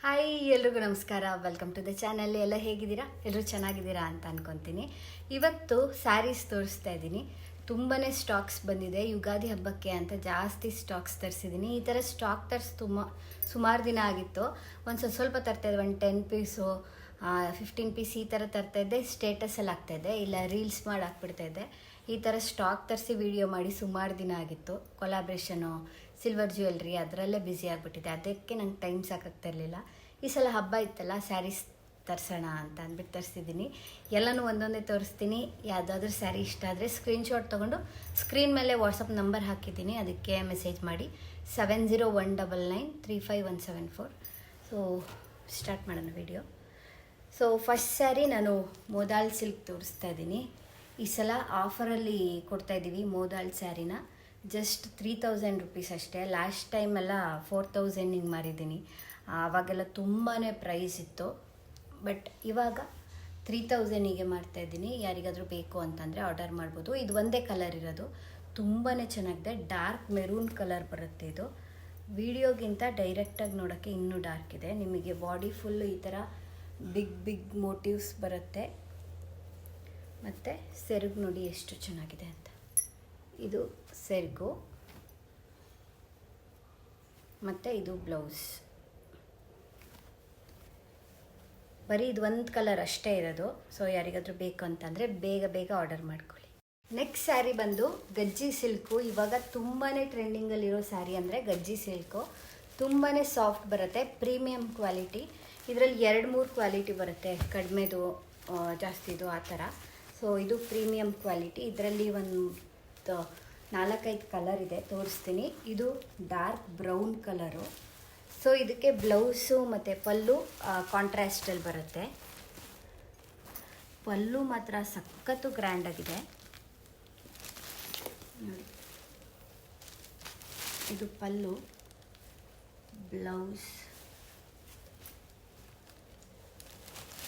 Hi ಎಲ್ರಿಗೂ ನಮಸ್ಕಾರ. Welcome to the channel. ಎಲ್ಲ ಹೇಗಿದ್ದೀರಾ? ಎಲ್ಲರೂ ಚೆನ್ನಾಗಿದ್ದೀರಾ ಅಂತ ಅನ್ಕೊತೀನಿ. ಇವತ್ತು ಸ್ಯಾರೀಸ್ ತೋರಿಸ್ತಾ ಇದ್ದೀನಿ. ತುಂಬಾ ಸ್ಟಾಕ್ಸ್ ಬಂದಿದೆ. ಯುಗಾದಿ ಹಬ್ಬಕ್ಕೆ ಅಂತ ಜಾಸ್ತಿ ಸ್ಟಾಕ್ಸ್ ತರಿಸಿದ್ದೀನಿ. ಈ ಥರ ಸ್ಟಾಕ್ ಸುಮಾರು ದಿನ ಆಗಿತ್ತು. ಒಂದು ಸ್ವಲ್ಪ ತರ್ತಾಯಿದ್ದೆ, ಒಂದು 10 ಪೀಸು 15 ಪೀಸ್ ಈ ಥರ ತರ್ತಾಯಿದ್ದೆ. ಸ್ಟೇಟಸಲ್ಲಿ ಆಗ್ತಾಯಿದ್ದೆ, ಇಲ್ಲ ರೀಲ್ಸ್ ಮಾಡಿ ಹಾಕ್ಬಿಡ್ತಾಯಿದ್ದೆ. ಈ ಥರ ಸ್ಟಾಕ್ ತರಿಸಿ ವಿಡಿಯೋ ಮಾಡಿ ಸುಮಾರು ದಿನ ಆಗಿತ್ತು. ಕೊಲಾಬ್ರೇಷನು, ಸಿಲ್ವರ್ ಜ್ಯುವೆಲ್ರಿ ಅದರಲ್ಲೇ ಬ್ಯುಸಿ ಆಗಿಬಿಟ್ಟಿದೆ. ಅದಕ್ಕೆ ನಂಗೆ ಟೈಮ್ ಸಾಕಾಗ್ತಿರ್ಲಿಲ್ಲ. ಈ ಸಲ ಹಬ್ಬ ಇತ್ತಲ್ಲ, ಸ್ಯಾರೀಸ್ ತರಿಸೋಣ ಅಂತ ಅಂದ್ಬಿಟ್ಟು ತರಿಸಿದ್ದೀನಿ. ಎಲ್ಲನೂ ಒಂದೊಂದೇ ತೋರಿಸ್ತೀನಿ. ಯಾವುದಾದ್ರೂ ಸ್ಯಾರಿ ಇಷ್ಟ ಆದರೆ ಸ್ಕ್ರೀನ್ಶಾಟ್ ತೊಗೊಂಡು ಸ್ಕ್ರೀನ್ ಮೇಲೆ ವಾಟ್ಸಪ್ ನಂಬರ್ ಹಾಕಿದ್ದೀನಿ, ಅದಕ್ಕೆ ಮೆಸೇಜ್ ಮಾಡಿ 7019935174. ಸೊ ಸ್ಟಾರ್ಟ್ ಮಾಡೋಣ ವಿಡಿಯೋ. ಸೊ ಫಸ್ಟ್ ಸ್ಯಾರಿ ನಾನು ಮೋದಾಳ್ ಸಿಲ್ಕ್ ತೋರಿಸ್ತಾ ಇದ್ದೀನಿ. ಈ ಸಲ ಆಫರಲ್ಲಿ ಕೊಡ್ತಾಯಿದ್ದೀವಿ ಮೋದಾಳ್ ಸ್ಯಾರಿನ. ಜಸ್ಟ್ 3000 ರುಪೀಸ್ ಅಷ್ಟೇ. ಲಾಸ್ಟ್ ಟೈಮೆಲ್ಲ 4000 ಹಿಂಗೆ ಮಾರಿದ್ದೀನಿ. ಆವಾಗೆಲ್ಲ ತುಂಬಾ ಪ್ರೈಸ್ ಇತ್ತು. ಬಟ್ ಇವಾಗ 3000ಗೆ ಮಾಡ್ತಾಯಿದ್ದೀನಿ. ಯಾರಿಗಾದರೂ ಬೇಕು ಅಂತಂದರೆ ಆರ್ಡರ್ ಮಾಡ್ಬೋದು. ಇದು ಒಂದೇ ಕಲರ್ ಇರೋದು, ತುಂಬಾ ಚೆನ್ನಾಗಿದೆ. ಡಾರ್ಕ್ ಮೆರೂನ್ ಕಲರ್ ಬರುತ್ತೆ ಇದು. ವಿಡಿಯೋಗಿಂತ ಡೈರೆಕ್ಟಾಗಿ ನೋಡೋಕ್ಕೆ ಇನ್ನೂ ಡಾರ್ಕ್ ಇದೆ. ನಿಮಗೆ ಬಾಡಿ ಫುಲ್ಲು ಈ ಥರ ಬಿಗ್ ಮೋಟಿವ್ಸ್ ಬರುತ್ತೆ. ಮತ್ತು ಸೆರಗು ನೋಡಿ ಎಷ್ಟು ಚೆನ್ನಾಗಿದೆ ಅಂತ. ಇದು ಸೆರಗು ಮತ್ತು ಇದು ಬ್ಲೌಸ್. ಬರೀ ಇದು ಒಂದು ಕಲರ್ ಅಷ್ಟೇ ಇರೋದು. ಸೊ ಯಾರಿಗಾದ್ರೂ ಬೇಕು ಅಂತಂದರೆ ಬೇಗ ಆರ್ಡರ್ ಮಾಡ್ಕೊಳ್ಳಿ. ನೆಕ್ಸ್ಟ್ ಸ್ಯಾರಿ ಬಂದು ಗಜ್ಜಿ ಸಿಲ್ಕು. ಇವಾಗ ತುಂಬಾ ಟ್ರೆಂಡಿಂಗಲ್ಲಿರೋ ಸ್ಯಾರಿ ಅಂದರೆ ಗಜ್ಜಿ ಸಿಲ್ಕು. ತುಂಬಾ ಸಾಫ್ಟ್ ಬರುತ್ತೆ, ಪ್ರೀಮಿಯಂ ಕ್ವಾಲಿಟಿ. ಇದರಲ್ಲಿ 2-3 ಕ್ವಾಲಿಟಿ ಬರುತ್ತೆ, ಕಡಿಮೆದು ಜಾಸ್ತಿದು ಆ ಥರ. ಸೊ ಇದು ಪ್ರೀಮಿಯಂ ಕ್ವಾಲಿಟಿ. ಇದರಲ್ಲಿ ಒಂದು 4-5 ಕಲರ್ ಇದೆ, ತೋರಿಸ್ತೀನಿ. ಇದು ಡಾರ್ಕ್ ಬ್ರೌನ್ ಕಲರು. ಸೊ ಇದಕ್ಕೆ ಬ್ಲೌಸು ಮತ್ತು ಪಲ್ಲು ಕಾಂಟ್ರಾಸ್ಟಲ್ಲಿ ಬರುತ್ತೆ. ಪಲ್ಲು ಮಾತ್ರ ಸಖತ್ತು ಗ್ರ್ಯಾಂಡಾಗಿದೆ ನೋಡಿ. ಇದು ಪಲ್ಲು, ಬ್ಲೌಸ್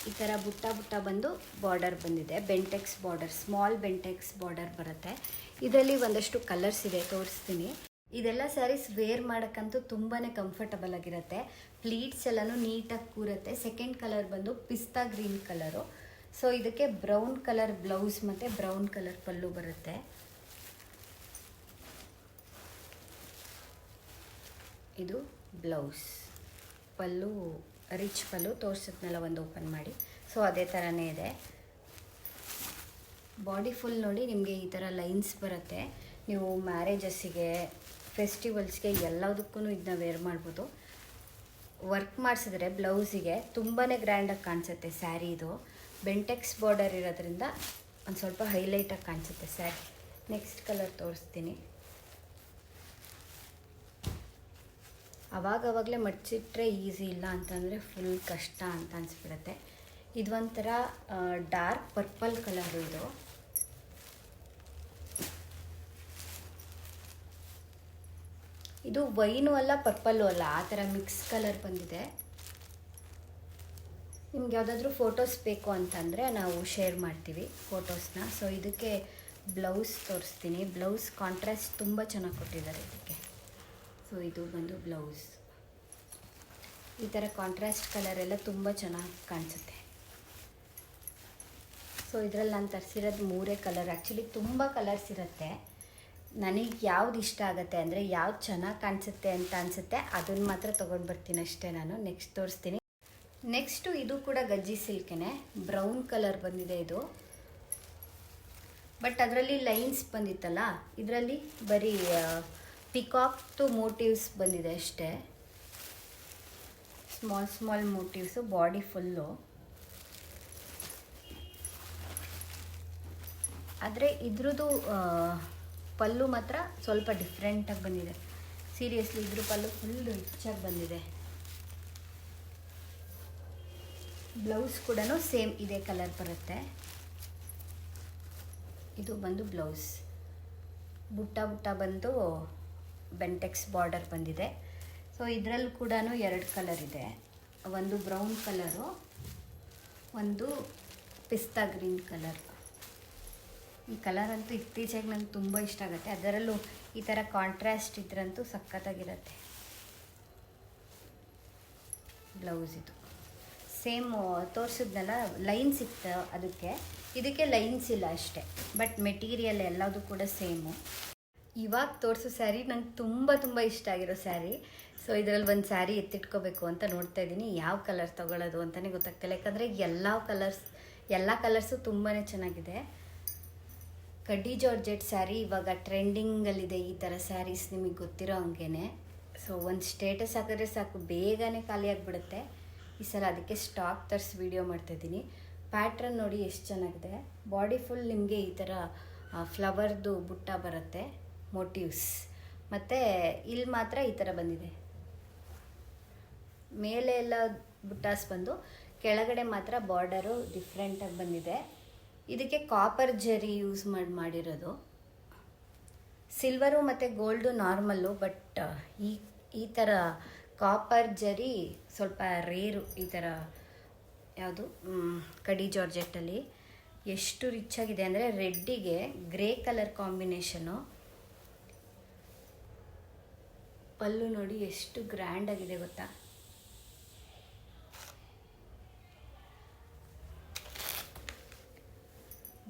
ಈ ಥರ ಬುಟ್ಟ ಬಂದು ಬಾರ್ಡರ್ ಬಂದಿದೆ. Bentex border, small Bentex border ಬರುತ್ತೆ. ಇದರಲ್ಲಿ ಒಂದಷ್ಟು ಕಲರ್ಸ್ ಇದೆ, ತೋರಿಸ್ತೀನಿ. ಇದೆಲ್ಲ ಸ್ಯಾರೀಸ್ ವೇರ್ ಮಾಡೋಕ್ಕಂತೂ ತುಂಬಾ ಕಂಫರ್ಟಬಲ್ ಆಗಿರುತ್ತೆ. ಪ್ಲೀಟ್ಸ್ ಎಲ್ಲನೂ ನೀಟಾಗಿ ಕೂರುತ್ತೆ. ಸೆಕೆಂಡ್ ಕಲರ್ ಬಂದು ಪಿಸ್ತಾ ಗ್ರೀನ್ ಕಲರು. ಸೊ ಇದಕ್ಕೆ ಬ್ರೌನ್ ಕಲರ್ ಬ್ಲೌಸ್ ಮತ್ತು ಬ್ರೌನ್ ಕಲರ್ ಪಲ್ಲು ಬರುತ್ತೆ. ಇದು ಬ್ಲೌಸ್, ಪಲ್ಲು ರಿಚ್ ಪಲ್ಲು ತೋರಿಸಿದ್ನೆಲ್ಲ ಒಂದು ಓಪನ್ ಮಾಡಿ. ಸೊ ಅದೇ ಥರನೇ ಇದೆ. ಬಾಡಿ ಫುಲ್ ನೋಡಿ ನಿಮಗೆ ಈ ಥರ ಲೈನ್ಸ್ ಬರುತ್ತೆ. ನೀವು ಮ್ಯಾರೇಜಸ್ಸಿಗೆ, ಫೆಸ್ಟಿವಲ್ಸ್ಗೆ ಎಲ್ಲದಕ್ಕೂ ಇದನ್ನ ವೇರ್ ಮಾಡ್ಬೋದು. ವರ್ಕ್ ಮಾಡಿಸಿದ್ರೆ ಬ್ಲೌಸಿಗೆ ತುಂಬಾ ಗ್ರ್ಯಾಂಡಾಗಿ ಕಾಣಿಸುತ್ತೆ ಸ್ಯಾರಿ. ಇದು ಬೆಂಟೆಕ್ಸ್ ಬಾರ್ಡರ್ ಇರೋದ್ರಿಂದ ಒಂದು ಸ್ವಲ್ಪ ಹೈಲೈಟಾಗಿ ಕಾಣಿಸುತ್ತೆ ಸ್ಯಾರಿ. ನೆಕ್ಸ್ಟ್ ಕಲರ್ ತೋರಿಸ್ತೀನಿ. ಆವಾಗಲೇ ಮಡ್ಚಿಟ್ರೆ ಈಸಿ, ಇಲ್ಲ ಅಂತಂದರೆ ಫುಲ್ ಕಷ್ಟ ಅಂತ ಅನಿಸ್ಬಿಡುತ್ತೆ. ಇದು ಒಂಥರ ಡಾರ್ಕ್ ಪರ್ಪಲ್ ಕಲರು. ಇದು ವೈನು ಅಲ್ಲ ಪರ್ಪಲ್ಲು ಅಲ್ಲ, ಆ ಥರ ಮಿಕ್ಸ್ ಕಲರ್ ಬಂದಿದೆ. ನಿಮ್ಗೆ ಯಾವುದಾದ್ರೂ ಫೋಟೋಸ್ ಬೇಕು ಅಂತಂದರೆ ನಾವು ಶೇರ್ ಮಾಡ್ತೀವಿ ಫೋಟೋಸ್ನ. ಸೊ ಇದಕ್ಕೆ ಬ್ಲೌಸ್ ತೋರಿಸ್ತೀನಿ. ಬ್ಲೌಸ್ ಕಾಂಟ್ರಾಸ್ಟ್ ತುಂಬ ಚೆನ್ನಾಗಿ ಕೊಟ್ಟಿದ್ದಾರೆ ಇದಕ್ಕೆ. ಸೊ ಇದು ಬಂದು ಬ್ಲೌಸ್. ಈ ಥರ ಕಾಂಟ್ರಾಸ್ಟ್ ಕಲರ್ ಎಲ್ಲ ತುಂಬ ಚೆನ್ನಾಗಿ ಕಾಣಿಸುತ್ತೆ. ಸೊ ಇದರಲ್ಲಿ ನಾನು ತರಿಸಿರೋದು 3 ಕಲರ್. ಆ್ಯಕ್ಚುಲಿ ತುಂಬ ಕಲರ್ಸ್ ಇರುತ್ತೆ. ನನಗೆ ಯಾವ್ದು ಇಷ್ಟ ಆಗುತ್ತೆ ಅಂದರೆ ಯಾವ್ದು ಚೆನ್ನಾಗಿ ಕಾಣಿಸುತ್ತೆ ಅಂತ ಅನಿಸುತ್ತೆ ಅದನ್ನು ಮಾತ್ರ ತೊಗೊಂಡು ಬರ್ತೀನಿ ಅಷ್ಟೇ ನಾನು. ನೆಕ್ಸ್ಟ್ ತೋರಿಸ್ತೀನಿ. ನೆಕ್ಸ್ಟು ಇದು ಕೂಡ ಗಜ್ಜಿ ಸಿಲ್ಕೇ, ಬ್ರೌನ್ ಕಲರ್ ಬಂದಿದೆ ಇದು. ಬಟ್ ಅದರಲ್ಲಿ ಲೈನ್ಸ್ ಬಂದಿತ್ತಲ್ಲ, ಇದರಲ್ಲಿ ಬರೀ ಪಿಕಾಕ್ದು ಮೋಟಿವ್ಸ್ ಬಂದಿದೆ ಅಷ್ಟೇ. Small motifs, body full. ಆದರೆ ಇದ್ರದ್ದು ಪಲ್ಲು ಮಾತ್ರ ಸ್ವಲ್ಪ ಡಿಫ್ರೆಂಟಾಗಿ ಬಂದಿದೆ. ಸೀರಿಯಸ್ಲಿ ಇದ್ರ ಪಲ್ಲು ಫುಲ್ ರಿಚಾಗಿ ಬಂದಿದೆ. ಬ್ಲೌಸ್ ಕೂಡ ಸೇಮ್ ಇದೇ ಕಲರ್ ಬರುತ್ತೆ. ಇದು ಬಂದು ಬ್ಲೌಸ್. ಬುಟ್ಟ ಬಂದು ಬೆಂಟೆಕ್ಸ್ ಬಾರ್ಡರ್ ಬಂದಿದೆ. ಸೊ ಇದರಲ್ಲೂ ಕೂಡ 2 ಕಲರ್ ಇದೆ. ಒಂದು ಬ್ರೌನ್ ಕಲರು, ಒಂದು ಪಿಸ್ತಾ ಗ್ರೀನ್ ಕಲರ್. ಈ ಕಲರ್ ಅಂತೂ ಇತ್ತೀಚೆಗೆ ನಂಗೆ ತುಂಬ ಇಷ್ಟ ಆಗುತ್ತೆ. ಅದರಲ್ಲೂ ಈ ಥರ ಕಾಂಟ್ರಾಸ್ಟ್ ಇದ್ರಂತೂ ಸಖತ್ತಾಗಿರುತ್ತೆ. ಬ್ಲೌಸ್ ಇದು ಸೇಮ್ ತೋರಿಸಿದ್ನಲ್ಲ ಲೈನ್ಸ್ ಇತ್ತು ಅದಕ್ಕೆ, ಇದಕ್ಕೆ ಲೈನ್ಸ್ ಇಲ್ಲ ಅಷ್ಟೇ, ಬಟ್ ಮೆಟೀರಿಯಲ್ ಎಲ್ಲದು ಕೂಡ ಸೇಮು. ಇವಾಗ ತೋರಿಸೋ ಸ್ಯಾರಿ ನಂಗೆ ತುಂಬ ಇಷ್ಟ ಆಗಿರೋ ಸ್ಯಾರಿ. ಸೊ ಇದರಲ್ಲಿ ಒಂದು ಸ್ಯಾರಿ ಎತ್ತಿಟ್ಕೋಬೇಕು ಅಂತ ನೋಡ್ತಾ ಇದ್ದೀನಿ. ಯಾವ ಕಲರ್ ತೊಗೊಳ್ಳೋದು ಅಂತಲೇ ಗೊತ್ತಾಗ್ತಿಲ್ಲ, ಯಾಕಂದರೆ ಎಲ್ಲ ಕಲರ್ಸು ತುಂಬಾ ಚೆನ್ನಾಗಿದೆ. ಕಡ್ಡಿ ಜಾರ್ಜೆಟ್ ಸ್ಯಾರಿ ಇವಾಗ ಟ್ರೆಂಡಿಂಗಲ್ಲಿದೆ. ಈ ಥರ ಸ್ಯಾರೀಸ್ ನಿಮಗೆ ಗೊತ್ತಿರೋ ಹಂಗೆ. ಸೊ ಒಂದು ಸ್ಟೇಟಸ್ ಹಾಕಿದ್ರೆ ಸಾಕು, ಬೇಗನೆ ಖಾಲಿ ಆಗಿಬಿಡುತ್ತೆ. ಈ ಸಲ ಅದಕ್ಕೆ ಸ್ಟಾಕ್ ತರಿಸಿ ವೀಡಿಯೋ ಮಾಡ್ತಾಯಿದ್ದೀನಿ. ಪ್ಯಾಟ್ರನ್ ನೋಡಿ ಎಷ್ಟು ಚೆನ್ನಾಗಿದೆ. ಬಾಡಿ ಫುಲ್ ನಿಮಗೆ ಈ ಥರ ಫ್ಲವರ್ದು ಬುಟ್ಟ ಬರುತ್ತೆ, ಮೋಟಿವ್ಸ್. ಮತ್ತು ಇಲ್ಲಿ ಮಾತ್ರ ಈ ಥರ ಬಂದಿದೆ. ಮೇಲೆ ಎಲ್ಲ ಬುಟ್ಟಾಸ್ ಬಂದು, ಕೆಳಗಡೆ ಮಾತ್ರ ಬಾರ್ಡರು ಡಿಫ್ರೆಂಟಾಗಿ ಬಂದಿದೆ. ಇದಕ್ಕೆ ಕಾಪರ್ ಜರಿ ಯೂಸ್ ಮಾಡಿರೋದು. ಸಿಲ್ವರು ಮತ್ತು ಗೋಲ್ಡು ನಾರ್ಮಲ್ಲು, ಬಟ್ ಈ ಥರ ಕಾಪರ್ ಜರಿ ಸ್ವಲ್ಪ ರೇರು. ಈ ಥರ ಯಾವುದು ಕಡಿ ಜಾರ್ಜೆಟ್ಟಲ್ಲಿ ಎಷ್ಟು ರಿಚ್ ಆಗಿದೆ ಅಂದರೆ, ರೆಡ್ಡಿಗೆ ಗ್ರೇ ಕಲರ್ ಕಾಂಬಿನೇಷನು. ಪಲ್ಲು ನೋಡಿ ಎಷ್ಟು ಗ್ರ್ಯಾಂಡ್ ಆಗಿದೆ ಗೊತ್ತಾ.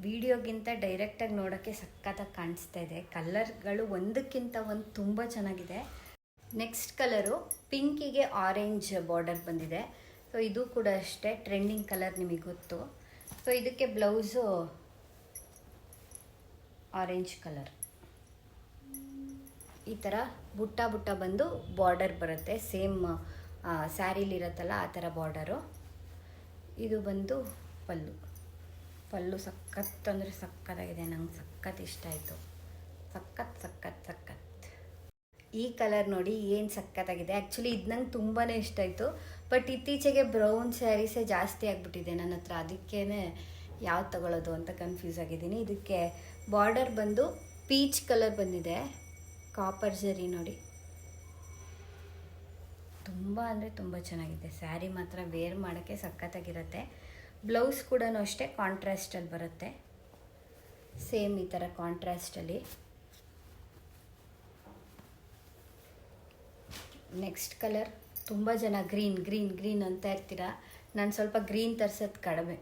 ವಿಡಿಯೋಗಿಂತ ಡೈರೆಕ್ಟಾಗಿ ನೋಡೋಕ್ಕೆ ಸಖತ್ತಾಗಿ ಕಾಣಿಸ್ತಾ ಇದೆ. ಕಲರ್ಗಳು ಒಂದಕ್ಕಿಂತ ಒಂದು ತುಂಬ ಚೆನ್ನಾಗಿದೆ. ನೆಕ್ಸ್ಟ್ ಕಲರು ಪಿಂಕಿಗೆ ಆರೆಂಜ್ ಬಾರ್ಡರ್ ಬಂದಿದೆ. ಸೊ ಇದು ಕೂಡ ಅಷ್ಟೇ ಟ್ರೆಂಡಿಂಗ್ ಕಲರ್, ನಿಮಗೆ ಗೊತ್ತು. ಸೊ ಇದಕ್ಕೆ ಬ್ಲೌಸು ಆರೆಂಜ್ ಕಲರ್. ಈ ಥರ ಬುಟ್ಟ ಬಂದು ಬಾರ್ಡರ್ ಬರುತ್ತೆ, ಸೇಮ್ ಸ್ಯಾರಿಲಿರುತ್ತಲ್ಲ ಆ ಥರ ಬಾರ್ಡರು. ಇದು ಬಂದು ಪಲ್ಲು ಸಖತ್ ಅಂದರೆ ಸಖತ್ತಾಗಿದೆ. ನಂಗೆ ಸಖತ್ ಇಷ್ಟ ಆಯಿತು. ಸಖತ್. ಈ ಕಲರ್ ನೋಡಿ ಏನು ಸಖತ್ತಾಗಿದೆ. ಆ್ಯಕ್ಚುಲಿ ಇದು ನಂಗೆ ತುಂಬಾ ಇಷ್ಟ ಆಯಿತು. ಬಟ್ ಇತ್ತೀಚೆಗೆ ಬ್ರೌನ್ ಸ್ಯಾರೀಸೇ ಜಾಸ್ತಿ ಆಗಿಬಿಟ್ಟಿದೆ ನನ್ನ ಹತ್ರ, ಅದಕ್ಕೇ ಯಾವ್ದು ತಗೊಳ್ಳೋದು ಅಂತ ಕನ್ಫ್ಯೂಸ್ ಆಗಿದ್ದೀನಿ. ಇದಕ್ಕೆ ಬಾರ್ಡರ್ ಬಂದು ಪೀಚ್ ಕಲರ್ ಬಂದಿದೆ, ಕಾಪರ್ ಜರಿ ನೋಡಿ. ತುಂಬ ಅಂದರೆ ತುಂಬ ಚೆನ್ನಾಗಿದೆ. ಸ್ಯಾರಿ ಮಾತ್ರ ವೇರ್ ಮಾಡೋಕ್ಕೆ ಸಖತ್ತಾಗಿರುತ್ತೆ. ಬ್ಲೌಸ್ ಕೂಡ ಅಷ್ಟೇ ಕಾಂಟ್ರಾಸ್ಟಲ್ಲಿ ಬರುತ್ತೆ, ಸೇಮ್ ಈ ಥರ ಕಾಂಟ್ರಾಸ್ಟಲ್ಲಿ. ನೆಕ್ಸ್ಟ್ ಕಲರ್ ತುಂಬ ಜನ ಗ್ರೀನ್ ಅಂತ ಇರ್ತೀರ. ನಾನು ಸ್ವಲ್ಪ ಗ್ರೀನ್ ತರಿಸೋದು ಕಡಿಮೆ.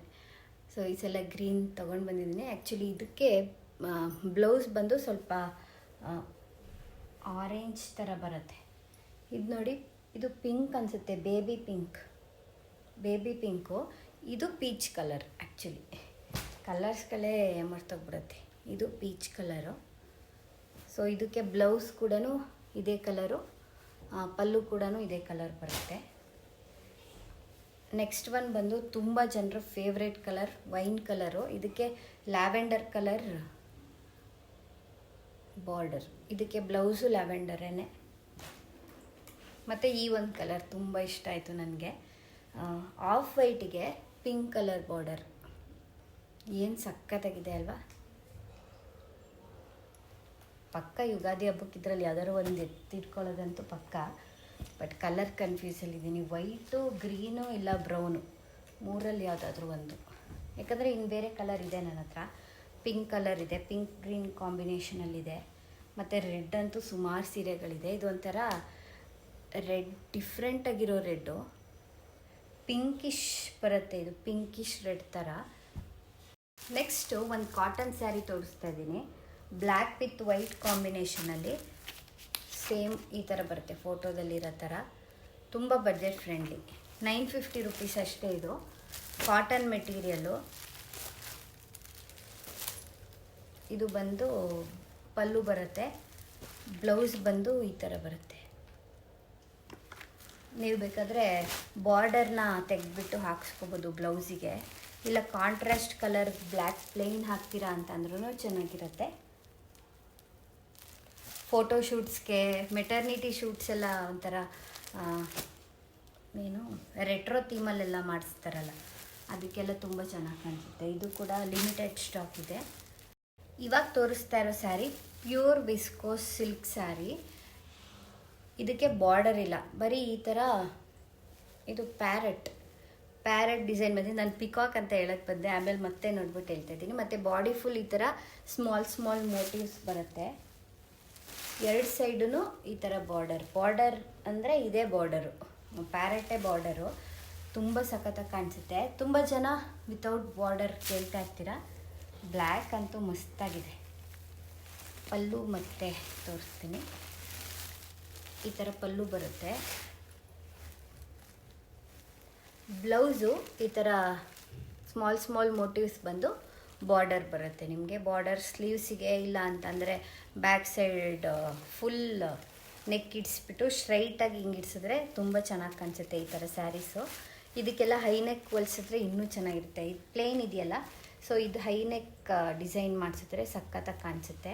ಸೊ ಈ ಸಲ ಗ್ರೀನ್ ತೊಗೊಂಡು ಬಂದಿದ್ದೀನಿ. ಆ್ಯಕ್ಚುಲಿ ಇದಕ್ಕೆ ಬ್ಲೌಸ್ ಬಂದು ಸ್ವಲ್ಪ ಆರೆಂಜ್ ಥರ ಬರುತ್ತೆ. ಇದು ನೋಡಿ, ಇದು ಪಿಂಕ್ ಅನಿಸುತ್ತೆ, ಬೇಬಿ ಪಿಂಕು. ಇದು ಪೀಚ್ ಕಲರ್. ಆ್ಯಕ್ಚುಲಿ ಕಲರ್ಸ್ಗಳೇ ಮರ್ತೋಗ್ಬಿಡುತ್ತೆ. ಇದು ಪೀಚ್ ಕಲರು. ಸೊ ಇದಕ್ಕೆ ಬ್ಲೌಸ್ ಕೂಡ ಇದೇ ಕಲರು, ಪಲ್ಲು ಕೂಡ ಇದೇ ಕಲರ್ ಬರುತ್ತೆ. ನೆಕ್ಸ್ಟ್ ಒನ್ ಬಂದು ತುಂಬ ಜನರ ಫೇವ್ರೇಟ್ ಕಲರ್, ವೈನ್ ಕಲರು. ಇದಕ್ಕೆ ಲ್ಯಾವೆಂಡರ್ ಕಲರ್ ಬಾರ್ಡರ್. ಇದಕ್ಕೆ ಬ್ಲೌಸು ಲ್ಯಾವೆಂಡರೇ. ಮತ್ತು ಈ ಒಂದು ಕಲರ್ ತುಂಬ ಇಷ್ಟ ಆಯಿತು ನನಗೆ. ಆಫ್ ವೈಟಿಗೆ ಪಿಂಕ್ ಕಲರ್ ಬಾರ್ಡರ್. ಏನು ಸಖತ್ತಾಗಿದೆ ಅಲ್ವಾ. ಪಕ್ಕ ಯುಗಾದಿ ಹಬ್ಬಕ್ಕೆ ಇದರಲ್ಲಿ ಯಾವ್ದಾದ್ರು ಒಂದು ಎತ್ತಿಟ್ಕೊಳ್ಳೋದಂತೂ ಪಕ್ಕ. ಬಟ್ ಕಲರ್ ಕನ್ಫ್ಯೂಸಲ್ಲಿದ್ದೀನಿ. ವೈಟು, ಗ್ರೀನು ಇಲ್ಲ ಬ್ರೌನು, ಮೂರಲ್ಲಿ ಯಾವುದಾದ್ರೂ ಒಂದು. ಯಾಕಂದರೆ ಇನ್ನು ಬೇರೆ ಕಲರ್ ಇದೆ ನನ್ನ ಹತ್ರ. ಪಿಂಕ್ ಕಲರ್ ಇದೆ, ಪಿಂಕ್ ಗ್ರೀನ್ ಕಾಂಬಿನೇಷನಲ್ಲಿದೆ. ಮತ್ತು ರೆಡ್ ಅಂತೂ ಸುಮಾರು ಸೀರೆಗಳಿದೆ. ಇದೊಂಥರ ರೆಡ್, ಡಿಫ್ರೆಂಟಾಗಿರೋ ರೆಡ್ಡು, ಪಿಂಕಿಶ್ ಬರುತ್ತೆ. ಇದು ಪಿಂಕಿಶ್ ರೆಡ್ ಥರ. ನೆಕ್ಸ್ಟು ಒಂದು ಕಾಟನ್ ಸ್ಯಾರಿ ತೋರಿಸ್ತಾ ಇದ್ದೀನಿ, ಬ್ಲ್ಯಾಕ್ ವಿತ್ ವೈಟ್ ಕಾಂಬಿನೇಷನಲ್ಲಿ. ಸೇಮ್ ಈ ಥರ ಬರುತ್ತೆ ಫೋಟೋದಲ್ಲಿರೋ ಥರ. ತುಂಬ ಬಜೆಟ್ ಫ್ರೆಂಡ್ಲಿ, 950 ರುಪೀಸ್ ಅಷ್ಟೇ. ಇದು ಕಾಟನ್ ಮೆಟೀರಿಯಲ್ಲು. ಇದು ಬಂದು ಪಲ್ಲು ಬರುತ್ತೆ, ಬ್ಲೌಸ್ ಬಂದು ಈ ಥರ ಬರುತ್ತೆ. ನೀವು ಬೇಕಾದರೆ ಬಾರ್ಡರ್ನ ತೆಗೆದ್ಬಿಟ್ಟು ಹಾಕ್ಸ್ಕೊಬೋದು ಬ್ಲೌಸಿಗೆ, ಇಲ್ಲ ಕಾಂಟ್ರಾಸ್ಟ್ ಕಲರ್ ಬ್ಲ್ಯಾಕ್ ಪ್ಲೇನ್ ಹಾಕ್ತೀರಾ ಅಂತಂದ್ರೂ ಚೆನ್ನಾಗಿರುತ್ತೆ. ಫೋಟೋಶೂಟ್ಸ್ಗೆ, ಮೆಟರ್ನಿಟಿ ಶೂಟ್ಸ್ ಎಲ್ಲ ಒಂಥರ ಏನು ರೆಟ್ರೋ ಥೀಮಲ್ಲೆಲ್ಲ ಮಾಡಿಸ್ತಾರಲ್ಲ, ಅದಕ್ಕೆಲ್ಲ ತುಂಬ ಚೆನ್ನಾಗಿ ಕಾಣಿಸುತ್ತೆ. ಇದು ಕೂಡ ಲಿಮಿಟೆಡ್ ಸ್ಟಾಕ್ ಇದೆ. ಇವಾಗ ತೋರಿಸ್ತಾ ಇರೋ sari pure viscose silk sari. ಇದಕ್ಕೆ ಬಾರ್ಡರ್ ಇಲ್ಲ, ಬರೀ ಈ ಥರ ಇದು ಪ್ಯಾರೆಟ್ ಡಿಸೈನ್ ಬಂದಿದೆ. ನಾನು ಪಿಕಾಕ್ ಅಂತ ಹೇಳಕ್ಕೆ ಬಂದೆ, ಆಮೇಲೆ ಮತ್ತೆ ನೋಡ್ಬಿಟ್ಟು ಹೇಳ್ತಾ ಇದ್ದೀನಿ. ಮತ್ತು ಬಾಡಿ ಫುಲ್ ಈ ಥರ ಸ್ಮಾಲ್ ಮೋಟಿವ್ಸ್ ಬರುತ್ತೆ. ಎರಡು ಸೈಡೂ ಈ ಥರ ಬಾರ್ಡರ್ ಅಂದರೆ ಇದೇ ಬಾರ್ಡರು. ಪ್ಯಾರೆಟೆ ಬಾರ್ಡರು, ತುಂಬ ಸಖತ್ತಾಗಿ ಕಾಣಿಸುತ್ತೆ. ತುಂಬ ಜನ ವಿತೌಟ್ ಬಾರ್ಡರ್ ಕೇಳ್ತಾ ಇರ್ತೀರ. ಬ್ಲ್ಯಾಕ್ ಅಂತೂ ಮಸ್ತಾಗಿದೆ. ಪಲ್ಲು ಮತ್ತೆ ತೋರಿಸ್ತೀನಿ. ಈ ಥರ ಪಲ್ಲು ಬರುತ್ತೆ. ಬ್ಲೌಸು ಈ ಥರ ಸ್ಮಾಲ್ ಮೋಟಿವ್ಸ್ ಬಂದು ಬಾರ್ಡರ್ ಬರುತ್ತೆ ನಿಮಗೆ. ಬಾರ್ಡರ್ ಸ್ಲೀವ್ಸಿಗೆ ಇಲ್ಲ ಅಂತಂದರೆ ಬ್ಯಾಕ್ ಸೈಡ್ ಫುಲ್ ನೆಕ್ ಇಡಿಸ್ಬಿಟ್ಟು ಸ್ಟ್ರೈಟಾಗಿ ಹಿಂಗೆ ಇಡಿಸಿದ್ರೆ ತುಂಬ ಚೆನ್ನಾಗಿ ಕಾಣಿಸುತ್ತೆ ಈ ಥರ ಸ್ಯಾರೀಸು. ಇದಕ್ಕೆಲ್ಲ ಹೈ ನೆಕ್ ಹೊಲಿಸಿದ್ರೆ ಇನ್ನೂ ಚೆನ್ನಾಗಿರುತ್ತೆ. ಇದು ಪ್ಲೇನ್ ಇದೆಯಲ್ಲ, ಸೊ ಇದು ಹೈ ನೆಕ್ ಡಿಸೈನ್ ಮಾಡಿಸಿದ್ರೆ ಸಖತ್ತಾಗಿ ಕಾಣಿಸುತ್ತೆ.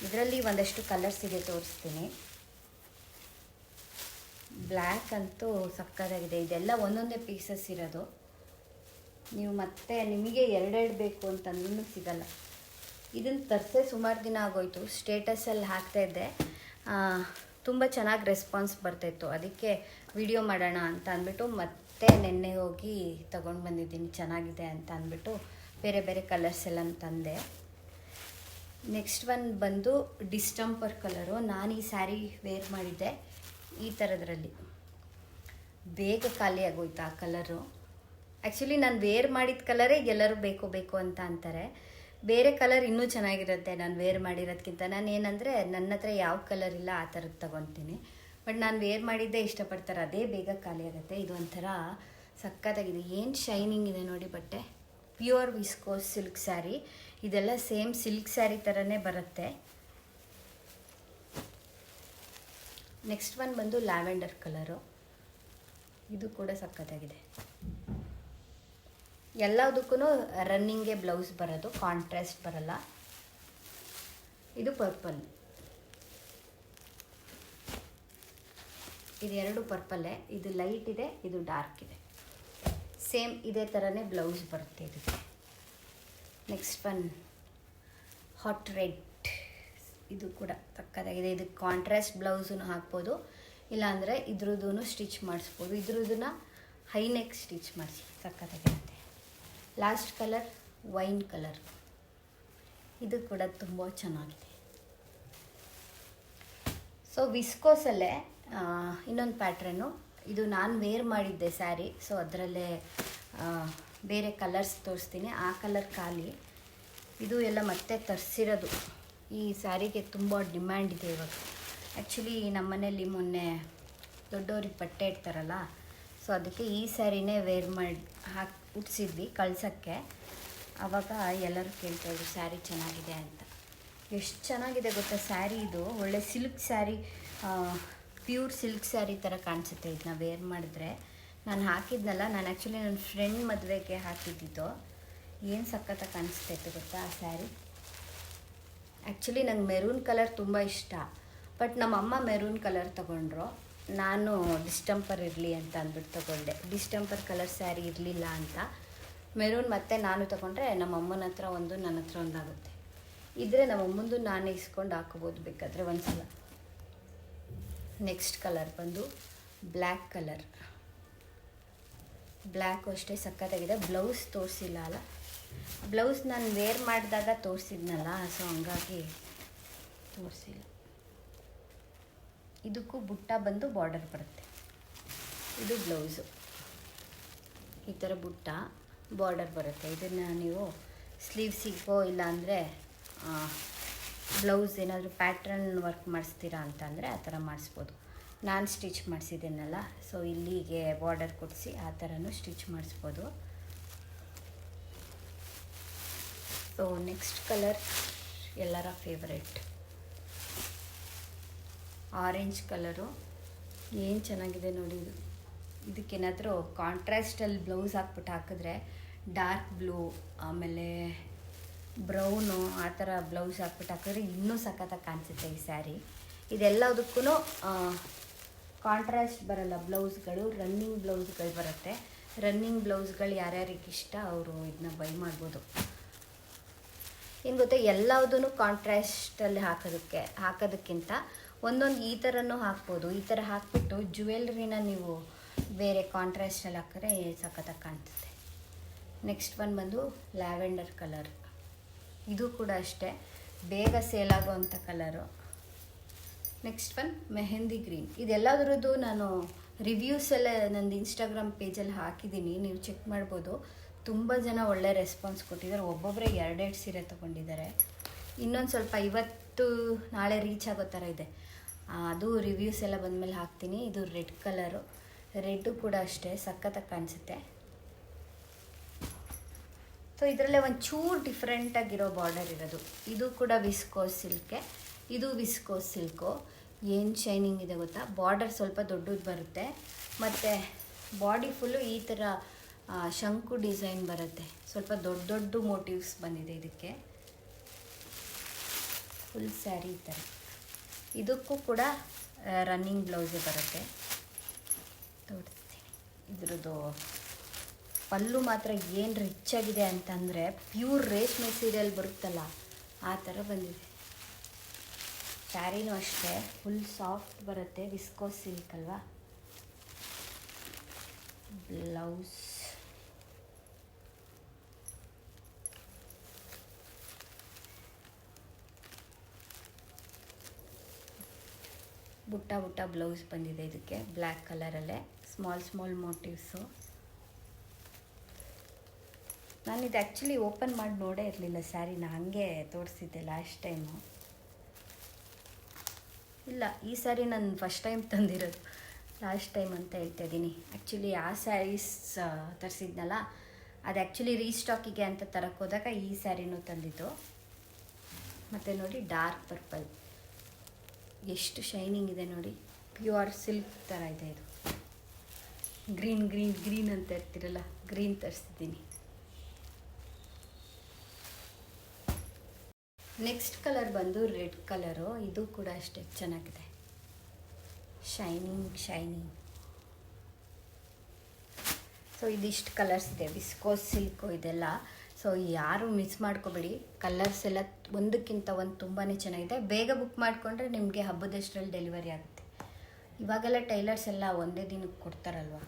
ಇದರಲ್ಲಿ ಒಂದಷ್ಟು ಕಲರ್ಸ್ ಇದೆ, ತೋರಿಸ್ತೀನಿ. ಬ್ಲ್ಯಾಕ್ ಅಂತೂ ಸಕ್ಕತ್ತಾಗಿದೆ. ಇದೆಲ್ಲ ಒಂದೊಂದೇ ಪೀಸಸ್ ಇರೋದು. ನೀವು ಮತ್ತೆ ನಿಮಗೆ ಎರಡೆರಡು ಬೇಕು ಅಂತಂದ್ರೂ ಸಿಗಲ್ಲ. ಇದನ್ನು ತರಿಸೇ ಸುಮಾರು ದಿನ ಆಗೋಯ್ತು. ಸ್ಟೇಟಸಲ್ಲಿ ಹಾಕ್ತಾಯಿದ್ದೆ, ತುಂಬ ಚೆನ್ನಾಗಿ ರೆಸ್ಪಾನ್ಸ್ ಬರ್ತಾಯಿತ್ತು. ಅದಕ್ಕೆ ವಿಡಿಯೋ ಮಾಡೋಣ ಅಂತ ಅಂದ್ಬಿಟ್ಟು ಮತ್ತೆ ನಿನ್ನೆ ಹೋಗಿ ತೊಗೊಂಡು ಬಂದಿದ್ದೀನಿ. ಚೆನ್ನಾಗಿದೆ ಅಂತ ಅಂದ್ಬಿಟ್ಟು ಬೇರೆ ಬೇರೆ ಕಲರ್ಸ್ ಎಲ್ಲ ತಂದೆ. ನೆಕ್ಸ್ಟ್ ಒನ್ ಬಂದು ಡಿಸ್ಟಂಪರ್ ಕಲರು. ನಾನು ಈ ಸ್ಯಾರಿ ವೇರ್ ಮಾಡಿದ್ದೆ ಈ ಥರದ್ರಲ್ಲಿ. ಬೇಗ ಖಾಲಿ ಆಗೋಯ್ತು ಆ ಕಲರು. ಆ್ಯಕ್ಚುಲಿ ನಾನು ವೇರ್ ಮಾಡಿದ ಕಲರೇ ಎಲ್ಲರೂ ಬೇಕು ಅಂತ ಅಂತಾರೆ. ಬೇರೆ ಕಲರ್ ಇನ್ನೂ ಚೆನ್ನಾಗಿರುತ್ತೆ ನಾನು ವೇರ್ ಮಾಡಿರೋದಕ್ಕಿಂತ. ನಾನು ಏನಂದರೆ ನನ್ನ ಹತ್ರ ಯಾವ ಕಲರ್ ಇಲ್ಲ ಆ ಥರದ್ದು ತೊಗೊತೀನಿ. ಬಟ್ ನಾನು ವೇರ್ ಮಾಡಿದ್ದೇ ಇಷ್ಟಪಡ್ತಾರೆ, ಅದೇ ಬೇಗ ಖಾಲಿ ಆಗುತ್ತೆ. ಇದು ಒಂಥರ ಸಕ್ಕತ್ತಾಗಿದೆ. ಏನು ಶೈನಿಂಗ್ ಇದೆ ನೋಡಿ ಬಟ್ಟೆ. Pure viscose silk sari. ಇದೆಲ್ಲ ಸೇಮ್ ಸಿಲ್ಕ್ ಸ್ಯಾರಿ ಥರನೇ ಬರುತ್ತೆ. ನೆಕ್ಸ್ಟ್ ಒನ್ ಬಂದು ಲ್ಯಾವೆಂಡರ್ ಕಲರು. ಇದು ಕೂಡ ಸಕ್ಕತ್ತಾಗಿದೆ. ಎಲ್ಲದಕ್ಕೂ ರನ್ನಿಂಗ್ಗೆ ಬ್ಲೌಸ್ ಬರೋದು, ಕಾಂಟ್ರಾಸ್ಟ್ ಬರಲ್ಲ. ಇದು ಪರ್ಪಲ್. ಇದು ಎರಡು ಪರ್ಪಲ್ಲೇ. ಇದು ಲೈಟ್ ಇದೆ, ಇದು ಡಾರ್ಕ್ ಇದೆ. ಸೇಮ್ ಇದೇ ಥರನೇ ಬ್ಲೌಸ್ ಬರುತ್ತೆ ಇದಕ್ಕೆ. Next one hot red. ಇದು ಕೂಡ ಸಕ್ಕತ್ತಾಗಿದೆ. ಇದಕ್ಕೆ ಕಾಂಟ್ರಾಸ್ಟ್ ಬ್ಲೌಸನ್ನು ಹಾಕ್ಬೋದು, ಇಲ್ಲಾಂದರೆ ಇದ್ರದ್ದೂ ಸ್ಟಿಚ್ ಮಾಡಿಸ್ಬೋದು. ಇದ್ರದ್ದನ್ನ ಹೈ ನೆಕ್ ಸ್ಟಿಚ್ ಮಾಡಿಸಿ ಸಕ್ಕತ್ತಾಗಿರುತ್ತೆ. Last colour wine colour. ಇದು ಕೂಡ ತುಂಬ ಚೆನ್ನಾಗಿದೆ. ಸೊ ವಿಸ್ಕೋಸಲ್ಲೇ ಇನ್ನೊಂದು ಪ್ಯಾಟ್ರನ್ನು. ಇದು ನಾನು ವೇರ್ ಮಾಡಿದ್ದೆ ಸ್ಯಾರಿ, ಸೊ ಅದರಲ್ಲೇ ಬೇರೆ ಕಲರ್ಸ್ ತೋರಿಸ್ತೀನಿ. ಆ ಕಲರ್ ಖಾಲಿ. ಇದು ಎಲ್ಲ ಮತ್ತೆ ತರಿಸಿರೋದು. ಈ ಸ್ಯಾರಿಗೆ ತುಂಬ ಡಿಮ್ಯಾಂಡ್ ಇದೆ ಇವಾಗ. ಆ್ಯಕ್ಚುಲಿ ನಮ್ಮ ಮನೇಲಿ ಮೊನ್ನೆ ದೊಡ್ಡವ್ರಿಗೆ ಬಟ್ಟೆ ಇಡ್ತಾರಲ್ಲ, ಸೊ ಅದಕ್ಕೆ ಈ ಸ್ಯಾರಿನೇ ವೇರ್ ಮಾಡಿ ಉಟ್ಸಿದ್ವಿ ಕಳ್ಸೋಕ್ಕೆ. ಆವಾಗ ಎಲ್ಲರೂ ಕೇಳ್ತಾಯಿದ್ರು ಸ್ಯಾರಿ ಚೆನ್ನಾಗಿದೆ ಅಂತ. ಎಷ್ಟು ಚೆನ್ನಾಗಿದೆ ಗೊತ್ತಾ ಸ್ಯಾರಿ. ಇದು ಒಳ್ಳೆ silk sari, pure silk sari ಥರ ಕಾಣಿಸುತ್ತೆ ಇದನ್ನ ವೇರ್ ಮಾಡಿದ್ರೆ. ನಾನು ಹಾಕಿದ್ನಲ್ಲ, ನಾನು ಆ್ಯಕ್ಚುಲಿ ನನ್ನ ಫ್ರೆಂಡ್ ಮದುವೆಗೆ ಹಾಕಿದ್ದಿದ್ದು. ಏನು ಸಖತ್ತಾಗಿ ಕಾಣಿಸ್ತಾಯಿತ್ತು ಗೊತ್ತಾ ಆ ಸ್ಯಾರಿ. ಆ್ಯಕ್ಚುಲಿ ನಂಗೆ ಮೆರೂನ್ ಕಲರ್ ತುಂಬ ಇಷ್ಟ, ಬಟ್ ನಮ್ಮಮ್ಮ ಮೆರೂನ್ ಕಲರ್ ತೊಗೊಂಡ್ರು. ನಾನು ಡಿಸ್ಟಂಪರ್ ಇರಲಿ ಅಂತ ಅಂದ್ಬಿಟ್ಟು ತೊಗೊಂಡೆ. ಡಿಸ್ಟಂಪರ್ ಕಲರ್ ಸ್ಯಾರಿ ಇರಲಿಲ್ಲ ಅಂತ ಮೆರೂನ್ ಮತ್ತೆ ನಾನು ತೊಗೊಂಡ್ರೆ ನಮ್ಮ ಅಮ್ಮನ ಹತ್ರ ಒಂದು, ನನ್ನ ಹತ್ರ ಒಂದಾಗುತ್ತೆ. ಇದ್ರೆ ನಮ್ಮ ಅಮ್ಮಂದು ನಾನೇ ಇಸ್ಕೊಂಡು ಹಾಕೋಬೋದು ಬೇಕಾದರೆ ಒಂದ್ಸಲ. ನೆಕ್ಸ್ಟ್ ಕಲರ್ ಬಂದು ಬ್ಲ್ಯಾಕ್ ಕಲರ್. ಬ್ಲ್ಯಾಕು ಅಷ್ಟೇ ಸಖತ್ತಾಗಿದೆ. ಬ್ಲೌಸ್ ತೋರಿಸಿಲ್ಲ ಅಲ್ಲ, ಬ್ಲೌಸ್ ನಾನು ವೇರ್ ಮಾಡಿದಾಗ ತೋರಿಸಿದ್ನಲ್ಲ, ಸೊ ಹಂಗಾಗಿ ತೋರಿಸಿಲ್ಲ. ಇದಕ್ಕೂ ಬುಟ್ಟ ಬಂದು ಬಾರ್ಡರ್ ಬರುತ್ತೆ. ಇದು ಬ್ಲೌಸು. ಈ ಥರ ಬುಟ್ಟ ಬಾರ್ಡರ್ ಬರುತ್ತೆ. ಇದನ್ನು ನೀವು ಸ್ಲೀವ್ಸಿಗೋ ಇಲ್ಲಾಂದರೆ ಬ್ಲೌಸ್ ಏನಾದರೂ ಪ್ಯಾಟ್ರನ್ ವರ್ಕ್ ಮಾಡಿಸ್ತೀರಾ ಅಂತಂದರೆ ಆ ಥರ ಮಾಡಿಸ್ಬೋದು. ನಾನು ಸ್ಟಿಚ್ ಮಾಡಿಸಿದ್ದೀನಲ್ಲ, ಸೊ ಇಲ್ಲಿಗೆ ಬಾರ್ಡರ್ ಕೊಡಿಸಿ ಆ ಥರನೂ ಸ್ಟಿಚ್ ಮಾಡಿಸ್ಬೋದು. ಸೊ ನೆಕ್ಸ್ಟ್ ಕಲರ್ ಎಲ್ಲರ ಫೇವ್ರೆಟ್ ಆರೆಂಜ್ ಕಲರು. ಏನು ಚೆನ್ನಾಗಿದೆ ನೋಡಿ ಇದು. ಇದಕ್ಕೇನಾದರೂ ಕಾಂಟ್ರಾಸ್ಟಲ್ಲಿ ಬ್ಲೌಸ್ ಹಾಕಿದ್ರೆ ಡಾರ್ಕ್ ಬ್ಲೂ ಆಮೇಲೆ ಬ್ರೌನು ಆ ಥರ ಬ್ಲೌಸ್ ಹಾಕಿದ್ರೆ ಇನ್ನೂ ಸಖತ್ತಾಗಿ ಕಾಣಿಸುತ್ತೆ ಈ ಸ್ಯಾರಿ. ಇದೆಲ್ಲದಕ್ಕೂ ಕಾಂಟ್ರಾಸ್ಟ್ ಬರಲ್ಲ ಬ್ಲೌಸ್ಗಳು, ರನ್ನಿಂಗ್ ಬ್ಲೌಸ್ಗಳು ಬರುತ್ತೆ. ರನ್ನಿಂಗ್ ಬ್ಲೌಸ್ಗಳು ಯಾರ್ಯಾರಿಗೆ ಇಷ್ಟ ಅವರು ಇದನ್ನ ಬೈ ಮಾಡ್ಬೋದು. ಏನು ಗೊತ್ತಾ, ಎಲ್ಲದೂ ಕಾಂಟ್ರಾಸ್ಟಲ್ಲಿ ಹಾಕೋದಕ್ಕಿಂತ ಒಂದೊಂದು ಈ ಥರನೂ ಹಾಕ್ಬೋದು. ಈ ಥರ ಹಾಕ್ಬಿಟ್ಟು ಜ್ಯುವೆಲ್ರಿನ ನೀವು ಬೇರೆ ಕಾಂಟ್ರಾಸ್ಟಲ್ಲಿ ಹಾಕಿದ್ರೆ ಸಖತ್ತಾಗಿ ಕಾಣ್ತದೆ. ನೆಕ್ಸ್ಟ್ ಒನ್ ಬಂದು ಲ್ಯಾವೆಂಡರ್ ಕಲರ್. ಇದು ಕೂಡ ಅಷ್ಟೇ ಬೇಗ ಸೇಲ್ ಆಗೋವಂಥ colour. Next one mehendi green. ಇದೆಲ್ಲದರದ್ದು ನಾನು ರಿವ್ಯೂಸ್ ಎಲ್ಲ ನಂದು ಇನ್ಸ್ಟಾಗ್ರಾಮ್ ಪೇಜಲ್ಲಿ ಹಾಕಿದ್ದೀನಿ, ನೀವು ಚೆಕ್ ಮಾಡ್ಬೋದು. ತುಂಬ ಜನ ಒಳ್ಳೆ ರೆಸ್ಪಾನ್ಸ್ ಕೊಟ್ಟಿದ್ದಾರೆ. ಒಬ್ಬೊಬ್ಬರೇ 2 ಸೀರೆ ತೊಗೊಂಡಿದ್ದಾರೆ. ಇನ್ನೊಂದು ಸ್ವಲ್ಪ ಇವತ್ತು ನಾಳೆ ರೀಚ್ ಆಗೋ ಥರ ಇದೆ. ಅದು ರಿವ್ಯೂಸ್ ಎಲ್ಲ ಬಂದಮೇಲೆ ಹಾಕ್ತೀನಿ. ಇದು ರೆಡ್ ಕಲರು. ರೆಡ್ಡು ಕೂಡ ಅಷ್ಟೇ ಸಖತ್ತಾಗಿ ಕಾಣಿಸುತ್ತೆ. ಸೊ ಇದರಲ್ಲೇ ಒಂಚೂರು ಡಿಫ್ರೆಂಟಾಗಿರೋ ಬಾರ್ಡರ್ ಇರೋದು. ಇದು ಕೂಡ ವಿಸ್ಕೋಸ್ ಸಿಲ್ಕೆ. ಇದು ವಿಸ್ಕೋಸ್ ಸಿಲ್ಕು. ಏನು ಶೈನಿಂಗ್ ಇದೆ ಗೊತ್ತಾ. ಬಾರ್ಡರ್ ಸ್ವಲ್ಪ ದೊಡ್ಡದು ಬರುತ್ತೆ ಮತ್ತು ಬಾಡಿ ಫುಲ್ಲು ಈ ಥರ ಶಂಕು ಡಿಸೈನ್ ಬರುತ್ತೆ. ಸ್ವಲ್ಪ ದೊಡ್ಡ ದೊಡ್ಡ ಮೋಟಿವ್ಸ್ ಬಂದಿದೆ ಇದಕ್ಕೆ. ಫುಲ್ ಸ್ಯಾರಿ ಈ ಥರ. ಇದಕ್ಕೂ ಕೂಡ ರನ್ನಿಂಗ್ ಬ್ಲೌಸೇ ಬರುತ್ತೆ. ತೋರಿಸ್ತೀನಿ. ಇದ್ರದ್ದು ಪಲ್ಲು ಮಾತ್ರ ಏನು ರಿಚ್ ಆಗಿದೆ ಅಂತಂದರೆ ಪ್ಯೂರ್ ರೇಷ್ಮೆ ಸೀರೆಯಲ್ಲಿ ಬರುತ್ತಲ್ಲ ಆ ಥರ ಬಂದಿದೆ. ಸ್ಯಾರಿನೂ ಅಷ್ಟೇ ಫುಲ್ ಸಾಫ್ಟ್ ಬರುತ್ತೆ. ವಿಸ್ಕೋಸ್ ಸಿಲ್ಕ್ ಅಲ್ವಾ. ಬ್ಲೌಸ್ ಬುಟ್ಟ ಬುಟ್ಟ ಬ್ಲೌಸ್ ಬಂದಿದೆ ಇದಕ್ಕೆ. ಬ್ಲ್ಯಾಕ್ ಕಲರಲ್ಲೇ ಸ್ಮಾಲ್ ಮೋಟಿವ್ಸು. ನಾನಿದು ಆ್ಯಕ್ಚುಲಿ ಓಪನ್ ಮಾಡಿ ನೋಡೇ ಇರಲಿಲ್ಲ ಸ್ಯಾರಿನ, ಹಾಗೆ ತೋರಿಸಿದ್ದೆ ಲಾಸ್ಟ್ ಟೈಮು. ಇಲ್ಲ, ಈ ಸ್ಯಾರಿ ನಾನು ಫಸ್ಟ್ ಟೈಮ್ ತಂದಿರೋದು. ಲಾಸ್ಟ್ ಟೈಮ್ ಅಂತ ಹೇಳ್ತಾ ಇದ್ದೀನಿ. ಆ್ಯಕ್ಚುಲಿ ಆ ಸ್ಯಾರೀಸ್ ತರಿಸಿದ್ನಲ್ಲ, ಅದು ಆ್ಯಕ್ಚುಲಿ ರೀಸ್ಟಾಕಿಗೆ ಅಂತ ತರಕ್ಕೆ ಹೋದಾಗ ಈ ಸ್ಯಾರಿನೂ ತಂದಿದ್ದು. ಮತ್ತು ನೋಡಿ ಡಾರ್ಕ್ ಪರ್ಪಲ್ ಎಷ್ಟು ಶೈನಿಂಗ್ ಇದೆ ನೋಡಿ. ಪ್ಯೂರ್ ಸಿಲ್ಕ್ ಥರ ಇದೆ ಇದು. ಗ್ರೀನ್ ಅಂತ ಇರ್ತಿರಲ್ಲ, ಗ್ರೀನ್ ತರಿಸ್ತಿದ್ದೀನಿ. ನೆಕ್ಸ್ಟ್ ಕಲರ್ ಬಂದು ರೆಡ್ ಕಲರು. ಇದು ಕೂಡ ಅಷ್ಟೇ ಚೆನ್ನಾಗಿದೆ. ಶೈನಿಂಗ್. ಸೊ ಇದಿಷ್ಟು ಕಲರ್ಸ್ ಇದೆ. ವಿಸ್ಕೋಸ್ ಸಿಲ್ಕು ಇದೆಲ್ಲ. ಸೊ ಯಾರು ಮಿಸ್ ಮಾಡ್ಕೋಬೇಡಿ. ಕಲರ್ಸ್ ಎಲ್ಲ ಒಂದಕ್ಕಿಂತ ಒಂದು ತುಂಬಾ ಚೆನ್ನಾಗಿದೆ. ಬೇಗ ಬುಕ್ ಮಾಡಿಕೊಂಡ್ರೆ ನಿಮಗೆ ಹಬ್ಬದಷ್ಟರಲ್ಲಿ ಡೆಲಿವರಿ ಆಗುತ್ತೆ. ಇವಾಗೆಲ್ಲ ಟೈಲರ್ಸ್ ಎಲ್ಲ ಒಂದೇ ದಿನಕ್ಕೆ ಕೊಡ್ತಾರಲ್ವ.